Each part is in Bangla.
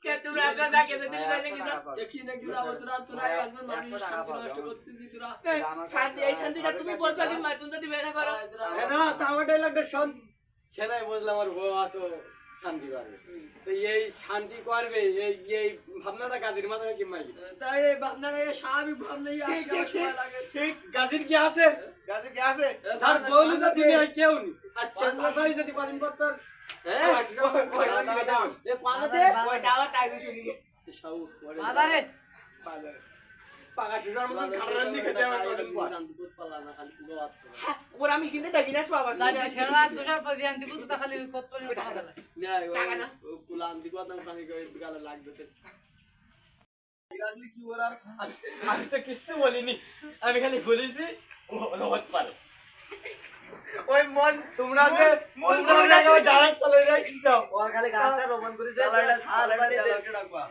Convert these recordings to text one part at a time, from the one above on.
কে তোমরা আজ যাকে দিতে যাইতে কি না কি যাবো তোরা একজন মানুষ শান্তি নষ্ট করতেছিস তোরা শান্তি এই শান্তিটা তুমি বলবা কি মা তুমি যদি বেরা করো না আমার ডায়লগটা শুন ছেনাই বুঝলাম আমার বউ আসো শান্তি করবে তো এই শান্তি করবে এই ভাবনাটা গাজির মাথায় কি মাই তাই এই ভাবনাটা এই স্বাভাবিক ভাবনাই আসে সময় লাগে ঠিক গাজির কি আছে গাজে কি আছে তার বউলি তো দুনিয়ায় কেউ নেই আর শেষলা তাই যদি পারেন করতার হ্যাঁ এ পালাতে ওই দাওয়া তাই শুনি সব বাজারে বাজারে পাগা সুরার মত খারান দি খেতে আমার শান্তি করতে পারলাম না খালি পুরো ওর আমি কিনতে দেখি না বাবা লাজি শেরওয়া দুশার পদি আনতে কত টাকা খালি কত টাকা দিলা টাকা না কুলাম দি কথা খালি কই বিকালে লাগবে আমি তো কিছু বলিনি আমি খালি বলেছি ও হতে পারে ওই মন তোমরা যে দাঁড়ান চলে যাইছো ওর খালি গাছটা রোপণ করে যায় ছাল বাড়ি ডাকবা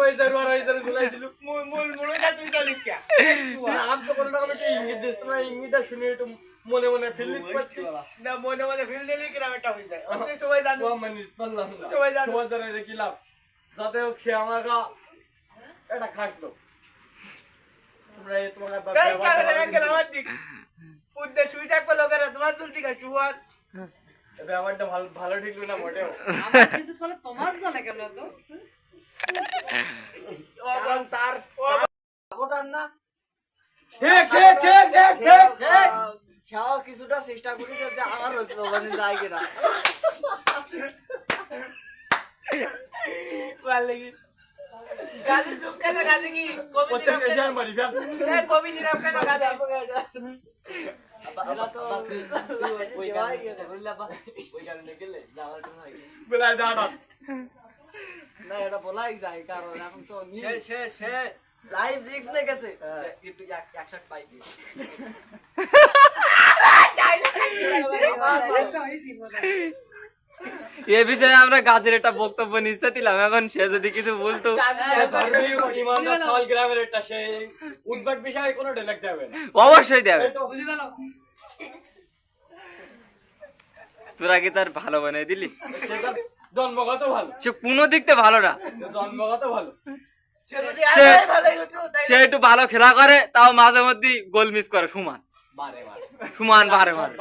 ওই জরুর ঝুলাই দিলু মুলটা তুই চলিস কে নাম তো কোনো রকম একটা ইঙ্গিত দিস তোমরা ইঙ্গিতটা শুনে একটু মনে মনে ফিল করতে না মনে মনে ফিল দিলি কি একটা হয়ে যায় অত সবাই জানে ও মানে বললাম সবাই জানে সবাই জানে যে কি লাভ যাতে হোক সে আমাকে এটা খাসলো তোমরা এই তোমার এই কারণে রাখেন আমার দিক পুদ্দে শুই থাকবে লোকেরা তোমার চলতি গা শুয়ার ব্যাপারটা ভালো ভালো ঠিক না মোটেও আমার কিছু করলে তোমার চলে কেন তো কারণ তার ওটার না ঠিক ছাও কিছুটা চেষ্টা করি যে আমার হইতো মানে যায় কিনা ভালো লাগি গাজি চুপ কেন গাজি কি ওসে কেশার মারি ফেল এ কবি নিরাম কেন গাজি এটা তো ওই গাজি বললা ওই গাজি গেলে যাওয়ার জন্য বলাই দাঁড়া না এটা বলাই যায় কারণ এখন তো সে লাইভ রিক্স নে গেছে একটু একশট পাই কি এই বিষয়ে আমরা গাজের একটা বক্তব্য নিতে দিলাম এখন সে যদি কিছু বলতো ইমানদার সওয়াল গ্রামের একটা সে উদ্ভট বিষয়ে কোনো ডায়লগ দেবে না অবশ্যই দেবে বুঝি ভালো তোরা কি তার ভালো বানিয়ে দিলি সে তার জন্মগত ভালো সে কোনো দিকতে ভালো না জন্মগত ভালো সে যদি আরে ভালোই হতো সে একটু ভালো খেলা করে তাও মাঝে মধ্যে গোল মিস করে সমান সমান বারে বারে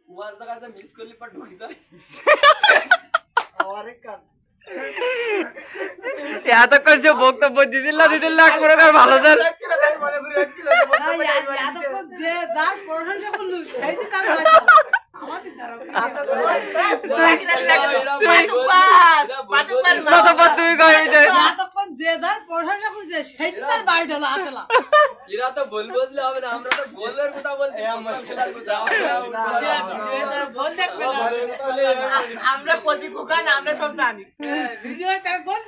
কুমার জায়গাতে মিস করলি পর ঢুকে যায় আরে কান এতক্ষণ সে বক্তব্য দিদিল না এক প্রকার ভালো দেন মনে করে রাখছিল এতক্ষণ যে দাস পড়াশোনা করলু সেই যে কার আমাদের মাতব্বর তুমি কই এতক্ষণ যে দাস পড়াশোনা করছে সেই যে তার বাইট হলো হাতলা এরা তো বল বুঝলে হবে না আমরা তো গোলের কথা বলছি আমার খেলার কথা আমরা কোচি কুকা না আমরা সব জানি ভিডিও তার গোল